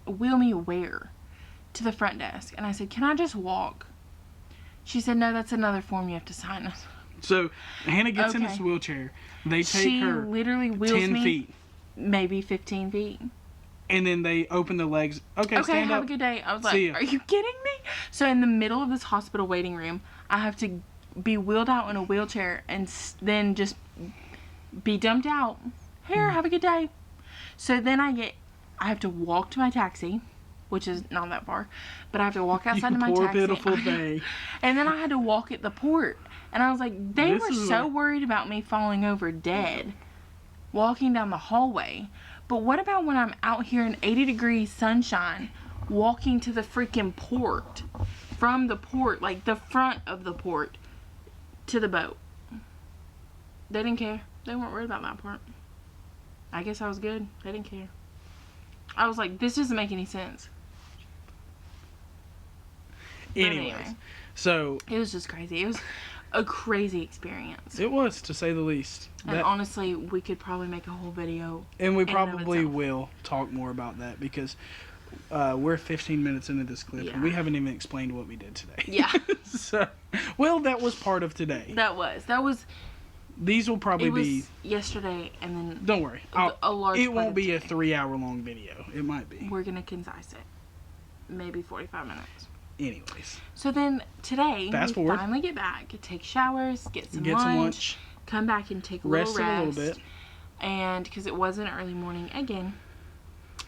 wheel me where? To the front desk. And I said, can I just walk? She said, no, that's another form you have to sign. So Hannah gets in this wheelchair. They take her literally wheels 10 feet. Maybe 15 feet. And then they open the legs. Okay, stand have up. a good day. I was like, are you kidding me? So in the middle of this hospital waiting room, I have to be wheeled out in a wheelchair and then just be dumped out. Here, have a good day. So then I have to walk to my taxi, which is not that far, but I have to walk outside to my poor taxi. pitiful thing. And then I had to walk at the port. And I was like, they were so worried about me falling over dead walking down the hallway. But what about when I'm out here in 80-degree sunshine walking to the freaking port, from the port, like the front of the port, to the boat? They didn't care. They weren't worried about that part. I guess I was good. They didn't care. I was like, this doesn't make any sense. Anyways, so it was just crazy. It was a crazy experience. It was, to say the least. And honestly, we could probably make a whole video. And we probably will talk more about that because we're 15 minutes into this clip and we haven't even explained what we did today. Yeah. So, well, that was part of today. That was. These will probably be yesterday, and then don't worry, a large. It won't be a 3-hour long video. It might be. We're gonna concise it, maybe 45 minutes. Anyways. So then today, fast we forward. finally get back, take showers, get some lunch, come back and take a rest little rest a little bit, and because it was an early morning again.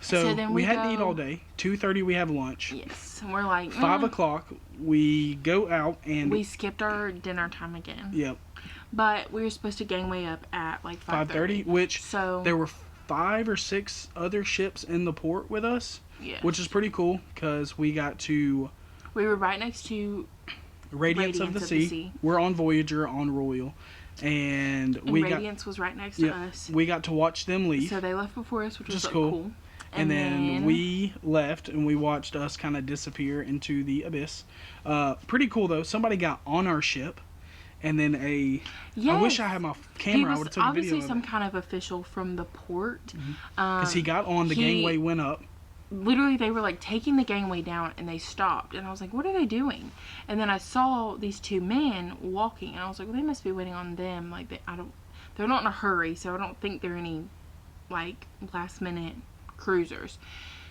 So then we had to eat all day. 2:30 we have lunch. Yes, and we're like 5 o'clock we go out and we skipped our dinner time again. Yep. But we were supposed to gangway up at like 5:30, which there were 5 or 6 other ships in the port with us. Yes. Which is pretty cool because we got to. We were right next to Radiance of the Sea. We're on Voyager on Royal, and Radiance was right next to us. We got to watch them leave. So they left before us, which was cool. And then we left and we watched us kind of disappear into the abyss. Pretty cool though. Somebody got on our ship. And then I wish I had my camera. I would have took a video of it. Obviously some kind of official from the port. Because he got on, the gangway went up. Literally, they were like taking the gangway down and they stopped. And I was like, what are they doing? And then I saw these 2 men walking. And I was like, well, they must be waiting on them. Like, they're not in a hurry. So I don't think they're any, like, last minute cruisers.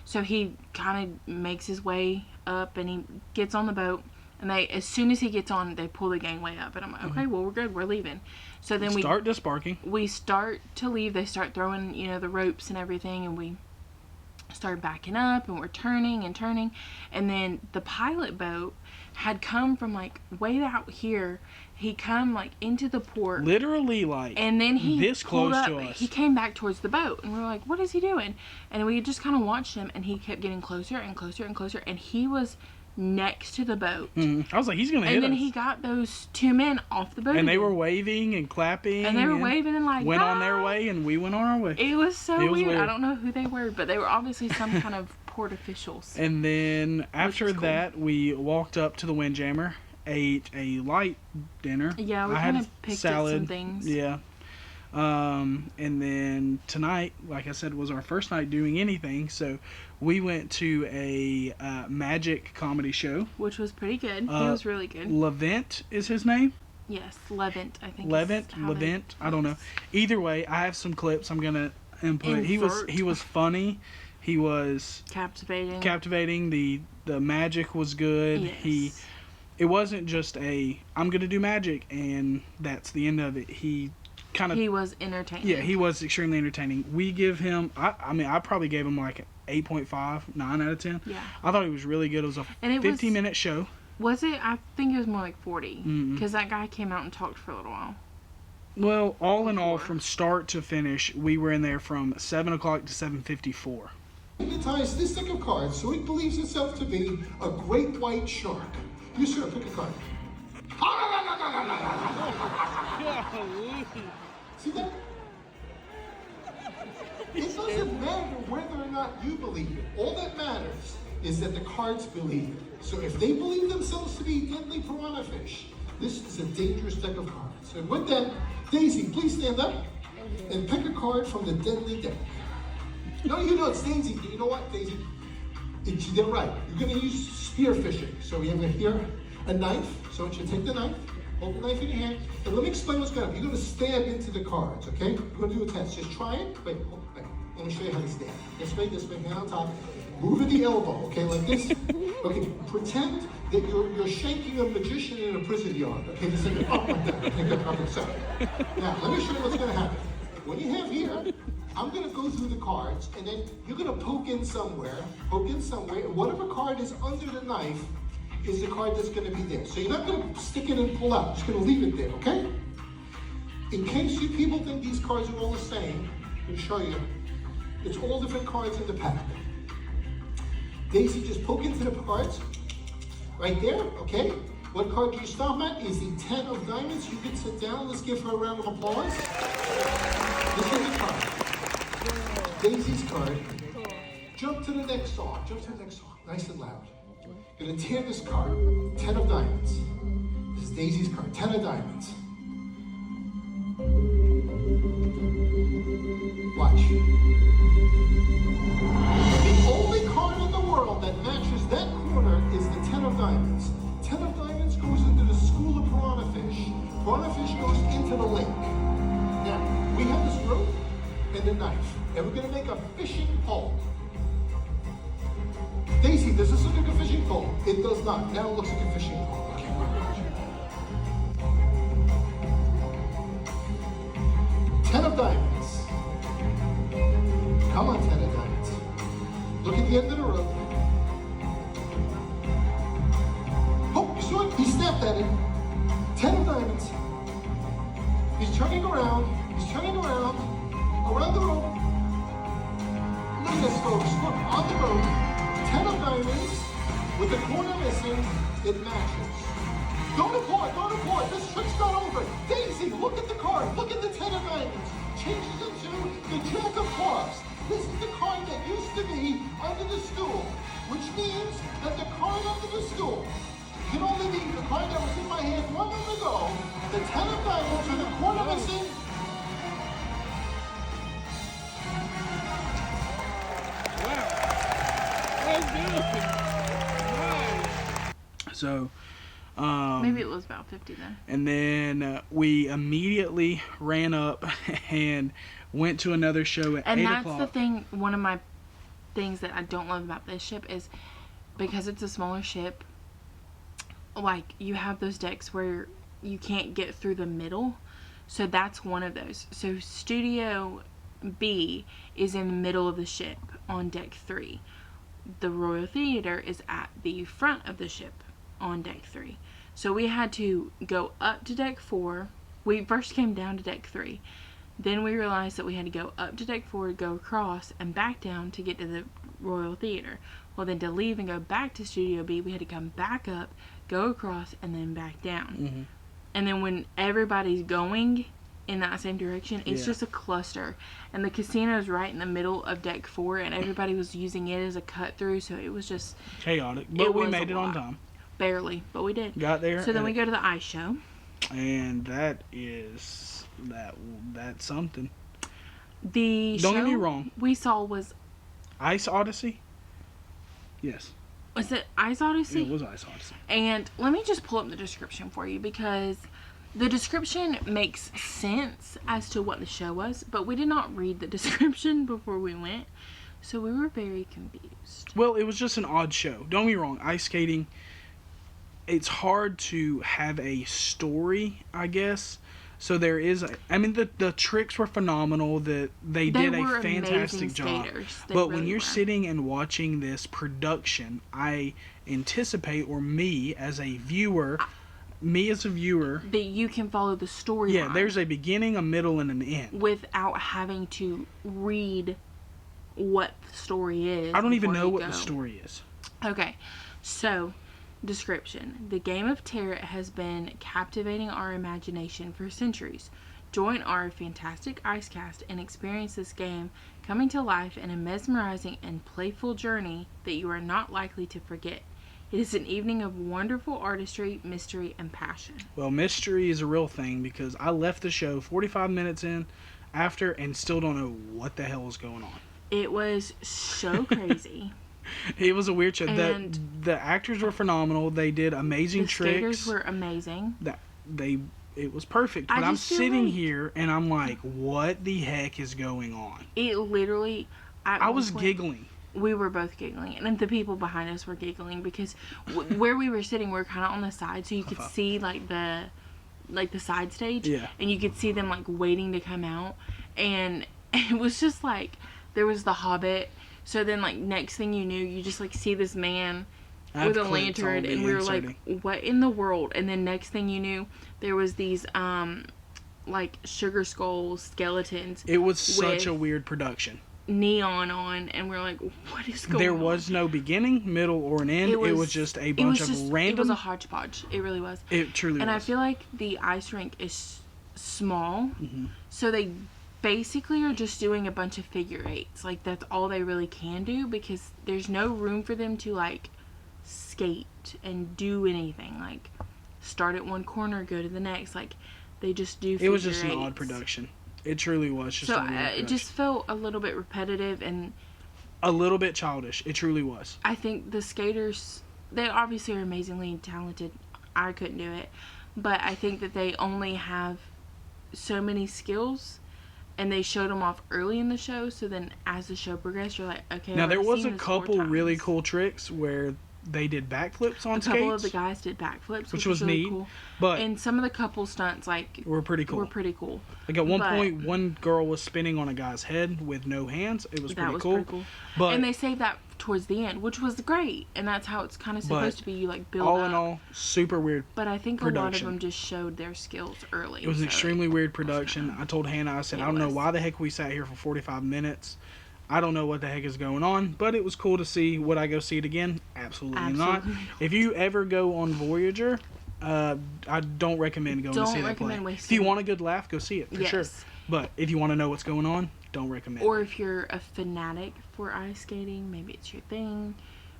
So he kind of makes his way up and he gets on the boat. And as soon as he gets on, they pull the gangway up. And I'm like, okay, well, we're good. We're leaving. So then we start disbarking. We start to leave. They start throwing, the ropes and everything. And we start backing up. And we're turning and turning. And then the pilot boat had come from, like, way out here. He come, like, into the port. Literally, like, and then he this close up, to us. He came back towards the boat. And we were like, what is he doing? And we just kind of watched him. And he kept getting closer and closer and closer. And he was next to the boat. I was like, he's gonna hit us. And then he got those 2 men off the boat. And they were waving and clapping. And they were waving and like, went on their way, and we went on our way. It was so weird. I don't know who they were, but they were obviously some kind of port officials. And then after that, we walked up to the Windjammer, ate a light dinner. Yeah, we kind of picked at some things. Yeah. And then tonight, like I said, was our first night doing anything, so we went to a magic comedy show. Which was pretty good. He was really good. Levent is his name? Yes, Levent, I think. Levent, I don't know. Either way, I have some clips I'm going to input. He was funny. He was captivating. The magic was good. Yes. It wasn't just I'm going to do magic and that's the end of it. He was entertaining. Yeah, he was extremely entertaining. We give him, I probably gave him like 8.5, 9 out of 10. Yeah. I thought he was really good. It was a 15-minute show. Was it? I think it was more like 40. Because that guy came out and talked for a little while. Well, all in all, from start to finish, we were in there from 7 o'clock to 7:54. Hypnotize this deck of cards so it believes itself to be a great white shark. You sir, pick a card. See that? It doesn't matter whether or not you believe it. All that matters is that the cards believe it. So if they believe themselves to be deadly piranha fish, this is a dangerous deck of cards. And with that, Daisy, please stand up and pick a card from the deadly deck. No, you know it's Daisy. You know what, Daisy? They're right. You're going to use spear fishing. So we have here a knife. So I want you to take the knife, hold the knife in your hand, and let me explain what's going on. You're going to stab into the cards, okay? We're going to do a test. Just try it. Wait. Let me show you how to stab. This way, hand on top. Move at the elbow, okay, like this. Okay, pretend that you're shaking a magician in a prison yard. Okay, just think up like that. Okay, good. Okay, so now let me show you what's going to happen. What you have here, I'm going to go through the cards, and then you're going to poke in somewhere, and whatever card is under the knife is the card that's going to be there. So you're not going to stick it and pull out. You're just going to leave it there, okay? In case you people think these cards are all the same, I'm going to show you. It's all different cards in the pack. Daisy, just poke into the cards. Right there, okay? What card do you stop at? Is the 10 of diamonds. You can sit down. Let's give her a round of applause. This is the card. Daisy's card. Jump to the next song. Nice and loud. You're gonna tear this card. 10 of diamonds. This is Daisy's card. 10 of diamonds. Watch. The only card in the world that matches that corner is the 10 of diamonds. 10 of diamonds goes into the school of piranha fish. Piranha fish goes into the lake. Now, we have this rope and a knife, and we're gonna make a fishing pole. Daisy, does this look like a fishing pole? It does not. Now it looks like a fishing pole. Okay, watch. 10 of diamonds. Come on, 10 of diamonds. Look at the end of the rope. Oh, you saw it? He snapped at it. 10 of diamonds. He's turning around. Around the rope. Look at this, folks. Look, on the rope. 10 of diamonds. With the corner missing, it matches. Don't applaud. This trick's not over. Daisy, look at the card. Look at the 10 of diamonds. Changes into the Jack of Clubs. This is the card that used to be under the stool, which means that the card under the stool can only be the card that was in my hand 1 month ago, the 10 of diamonds with the corner missing. So, maybe it was about 50 then. and then we immediately ran up and went to another show at 8 And that's o'clock. the thing, one of my things that I don't love about this ship is because it's a smaller ship, like, you have those decks where you can't get through the middle. So that's one of those. So Studio B is in the middle of the ship on deck 3. The Royal Theater is at the front of the ship on deck 3. So we had to go up to deck 4. We first came down to deck 3. Then we realized that we had to go up to deck 4 to go across and back down to get to the Royal Theater. Well, then to leave and go back to Studio B, we had to come back up, go across, and then back down. Mm-hmm. And then when everybody's going in that same direction, it's Yeah. just a cluster. And the casino's right in the middle of deck 4, and everybody was using it as a cut through, so it was just Chaotic, but we was made a it on lot. time. barely, but we did. Got there. So then we go to the ice show. And that's something. The Don't show get me wrong. we saw was Ice Odyssey? Yes. it Ice Odyssey? It was Ice Odyssey. And let me just pull up the description for you, because the description makes sense as to what the show was, but we did not read the description before we went, so we were very confused. Well, it was just an odd show. Don't get me wrong. Ice skating, it's hard to have a story, I guess. So there is, the tricks were phenomenal. They did were a fantastic amazing job. skaters. They But when really you're were. sitting and watching this production, I anticipate, or me as a viewer, me as a viewer, that you can follow the story. Yeah, there's a beginning, a middle, and an end. Without having to read what the story is. I don't even know what the story is. Okay, so, description. The game of tarot has been captivating our imagination for centuries. Join our fantastic icecast and experience this game coming to life in a mesmerizing and playful journey that you are not likely to forget. It is an evening of wonderful artistry, mystery, and passion. Well, mystery is a real thing because I left the show 45 minutes in after and still don't know what the hell was going on. It was so crazy. It was a weird show. And the actors were phenomenal. They did amazing tricks. The skaters were amazing. It was perfect. But I'm sitting here and I'm like, what the heck is going on? It literally... I was giggling. We were both giggling. And the people behind us were giggling because where we were sitting, we were kind of on the side. So you could see like the side stage. Yeah. And you could see them like waiting to come out. And it was just like, there was the Hobbit. So then like next thing you knew, you just like see this man with a lantern, and we were like, what in the world? And then next thing you knew, there was these like sugar skull skeletons. It was such a weird production. Neon on, and we're like, what is going on? There was no beginning, middle, or an end. It was just a bunch of random. It was a hodgepodge. It really was. It truly was. And I feel like the ice rink is small, so they basically are just doing a bunch of figure eights. Like, that's all they really can do, because there's no room for them to like skate and do anything. Like, start at one corner, go to the next. Like, they just do figure eights. It was just an odd production. It truly was. Just so it just felt a little bit repetitive and a little bit childish. It truly was. I think the skaters, they obviously are amazingly talented. I couldn't do it, but I think that they only have so many skills, and they showed them off early in the show. So then, as the show progressed, you're like, okay. Now there was a couple really cool tricks where they did backflips on skates. A couple of the guys did backflips, which was really neat. Cool. But and some of the couple stunts were pretty cool. Like at one point, one girl was spinning on a guy's head with no hands. It was pretty cool. But and they saved that towards the end, which was great. And that's how it's kind of supposed to be. You like build all up. In all, super weird. But I think a lot of them just showed their skills early. It was an extremely weird production. I told Hannah, I said, I don't know why the heck we sat here for 45 minutes. I don't know what the heck is going on, but it was cool to see. Would I go see it again? Absolutely not. If you ever go on Voyager, I don't recommend going to see that play. If you want a good laugh, go see it for sure. But if you want to know what's going on, don't recommend. Or if you're a fanatic for ice skating, maybe it's your thing,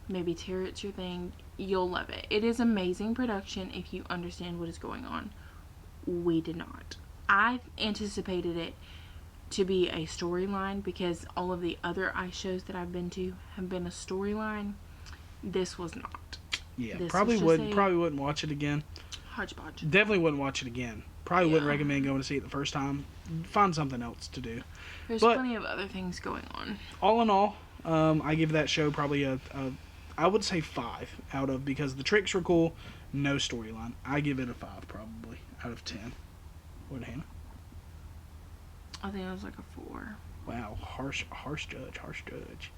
maybe tarot's your thing, you'll love it. It is amazing production if you understand what is going on. We did not. I anticipated it to be a storyline, because all of the other ice shows that I've been to have been a storyline. This was not. Yeah, probably wouldn't watch it again. Hodgepodge. Definitely wouldn't watch it again. Probably wouldn't recommend going to see it the first time. Find something else to do. There's plenty of other things going on. All in all, I give that show probably I would say 5 out of, because the tricks were cool, no storyline. I give it a 5 probably out of 10. What, Hannah? I think it was like a 4. Wow, harsh judge.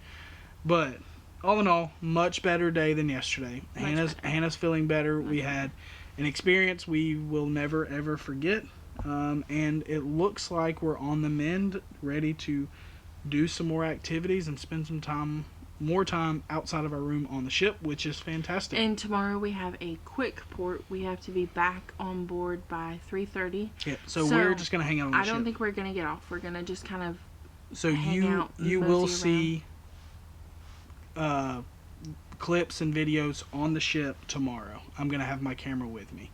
But all in all, much better day than yesterday. Hannah's feeling better. We had an experience we will never ever forget, and it looks like we're on the mend, ready to do some more activities and spend some more time outside of our room on the ship, which is fantastic. And tomorrow we have a quick port. We have to be back on board by 3:30. Yeah, so we're just gonna hang out on the ship. I don't think we're gonna get off. We're gonna just kind of you will see clips and videos on the ship tomorrow. I'm gonna have my camera with me.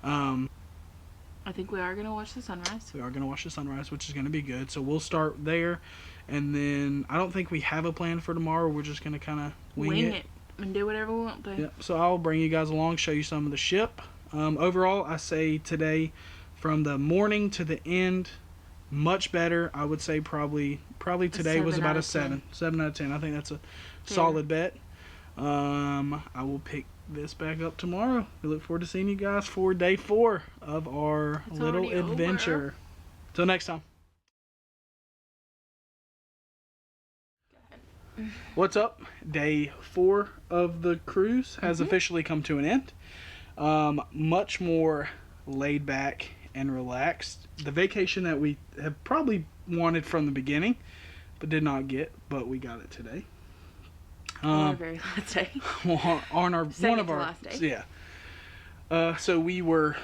I think we are gonna watch the sunrise. We are gonna watch the sunrise, which is gonna be good. So we'll start there, and then I don't think we have a plan for tomorrow. We're just gonna kind of wing it and do whatever we want to. Yeah. So I'll bring you guys along, show you some of the ship. Overall, I say today, from the morning to the end, much better. I would say probably today was about a 7 out of 10. I think that's a solid bet. I will pick this back up tomorrow. We look forward to seeing you guys for day 4 of our little adventure. Till next time. What's up? Day 4 of the cruise has officially come to an end. Much more laid back and relaxed. The vacation that we have probably wanted from the beginning, but did not get, but we got it today. On our very last day. On our Second one of to our last day. yeah. So we were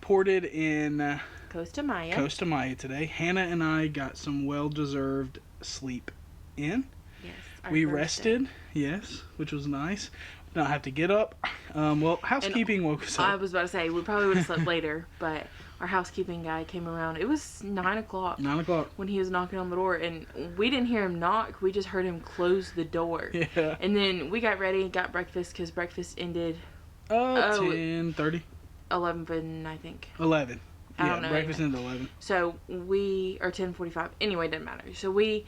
ported in Costa Maya. Costa Maya today. Hannah and I got some well-deserved sleep in. Yes. We rested, yes, which was nice. Not have to get up. Well, housekeeping woke us I up. was about to say, we probably would have slept later, but our housekeeping guy came around. It was 9 o'clock. 9 o'clock. When he was knocking on the door, and we didn't hear him knock. We just heard him close the door. Yeah. And then we got ready, got breakfast, because breakfast ended 10:30. 11, I think. 11. I Yeah, don't know. breakfast ended 11. So or 10:45. Anyway, it doesn't matter. So we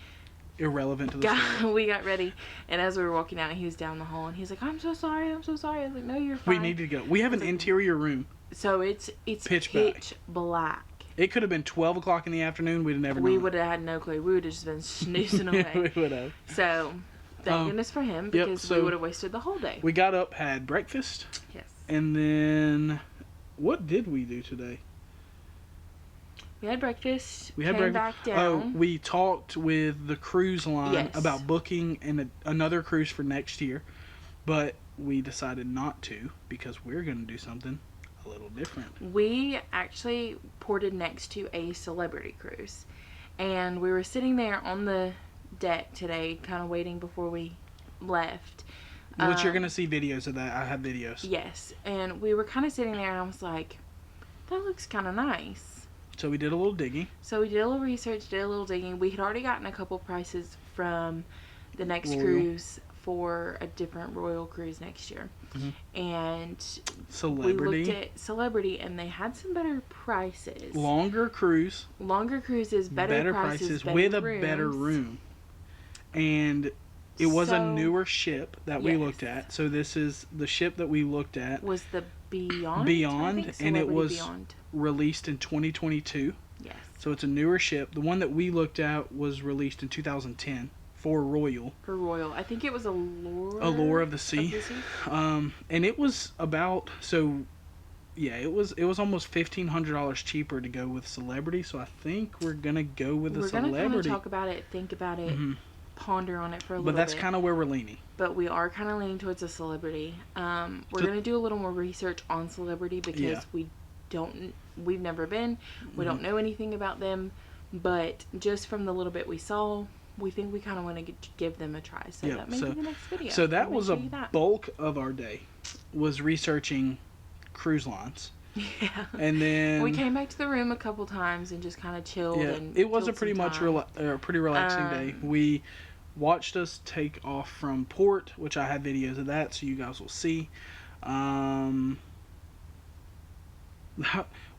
Irrelevant to the story. we got ready, and as we were walking out, he was down the hall, and he's like, I'm so sorry. I was like, no, you're fine. We need to go. We have an interior room. So it's Pitch black. It could have been 12 o'clock in the afternoon. We'd have never known. We would have had no clue. We would have just been snoozing away. We would have. So, thank goodness for him, because so we would have wasted the whole day. We got up, had breakfast, Yes. and then what did we do today? We had breakfast. We had came breakfast. back down. Oh, we talked with the cruise line Yes. about booking another cruise for next year, but we decided not to because we're going to do something a little different. We actually ported next to a celebrity cruise, and we were sitting there on the deck today, kind of waiting before we left. Which you're going to see videos of that. I have videos. Yes, and we were kind of sitting there, and I was like, that looks kind of nice. So we did a little digging. So we did a little research, did a little digging. We had already gotten a couple prices from the next Royal. cruise for a different Royal cruise next year. Mm-hmm. And Celebrity. we looked at Celebrity, and they had some better prices. Longer cruise. Longer cruises, better prices, better with rooms. a better room. And it was a So- newer ship that we Yes. looked at. So this is the ship that we looked at. Was the Beyond? Beyond, I think and it Celebrity was Beyond. released in 2022. Yes. So it's a newer ship. The one that we looked at was released in 2010 for Royal. For Royal. I think it was Allure. Allure of the Sea. And it was about it was almost $1,500 cheaper to go with Celebrity. So I think we're gonna go with the We're gonna kind of Celebrity. talk about it, think about it, ponder on it for a little But bit. that's kind of where we're leaning. But we are kind of leaning towards a Celebrity. We're going to do a little more research on Celebrity because we've never been. We don't know anything about them. But just from the little bit we saw, we think we kind of want to give them a try. So that may be the next video. So that We'll was a show you that. bulk of our day, was researching cruise lines. Yeah. And then We came back to the room a couple times and just kind of chilled. yeah, And it was a killed pretty some much time. pretty relaxing day. We watched us take off from port, which I have videos of that, so you guys will see.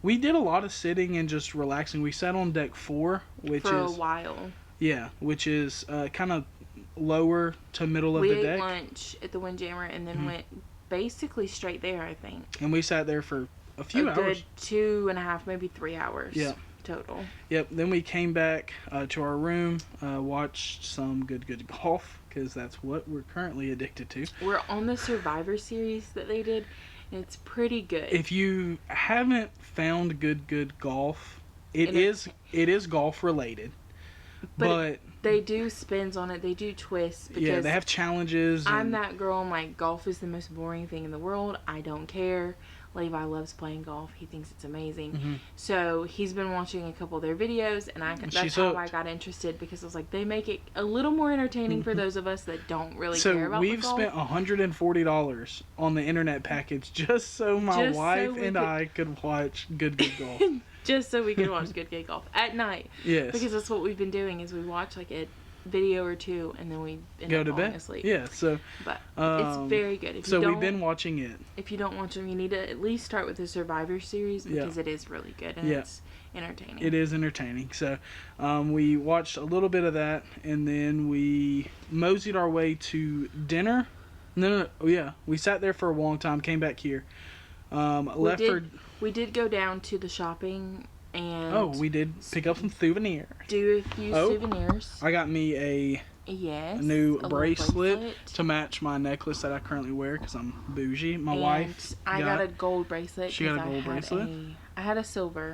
We did a lot of sitting and just relaxing. We sat on deck 4, which For is a while. yeah, which is kind of lower to middle of We the ate deck. lunch at the Windjammer and then went basically straight there, I think. And we sat there for a few hours. Good 2.5, maybe 3 hours. Yeah. Total. Yep. Then we came back to our room, watched some good golf because that's what we're currently addicted to. We're on the Survivor series that they did, and it's pretty good. If you haven't found good golf, it And is golf related, but they do spins on it. They do twists because yeah, they have challenges. I'm and- that girl. I'm like, golf is the most boring thing in the world. I don't care. Levi loves playing golf. He thinks it's amazing. Mm-hmm. So he's been watching a couple of their videos, and that's She's how hooked. I got interested because I was like, they make it a little more entertaining for those of us that don't really care So about we've the golf. spent $140 on the internet package just so my Just so wife we and could- I could watch good golf. Just so we could watch good golf at night. Yes. Because that's what we've been doing is we watch like a video or two and then we end Go up to falling bed. asleep. Yeah. So But it's very good. If so you we've don't, been watching it. if you don't watch them, you need to at least start with the Survivor series because it is really good and Yeah. it's entertaining. It is entertaining. So we watched a little bit of that, and then we moseyed our way to dinner. No. Oh, yeah. We sat there for a long time, came back here. We did go down to the shopping and Oh, we did pick up some souvenirs. do a few souvenirs. I got me a new a bracelet to match my necklace that I currently wear because I'm bougie. My wife I got a gold bracelet. She got a gold bracelet. I had a silver,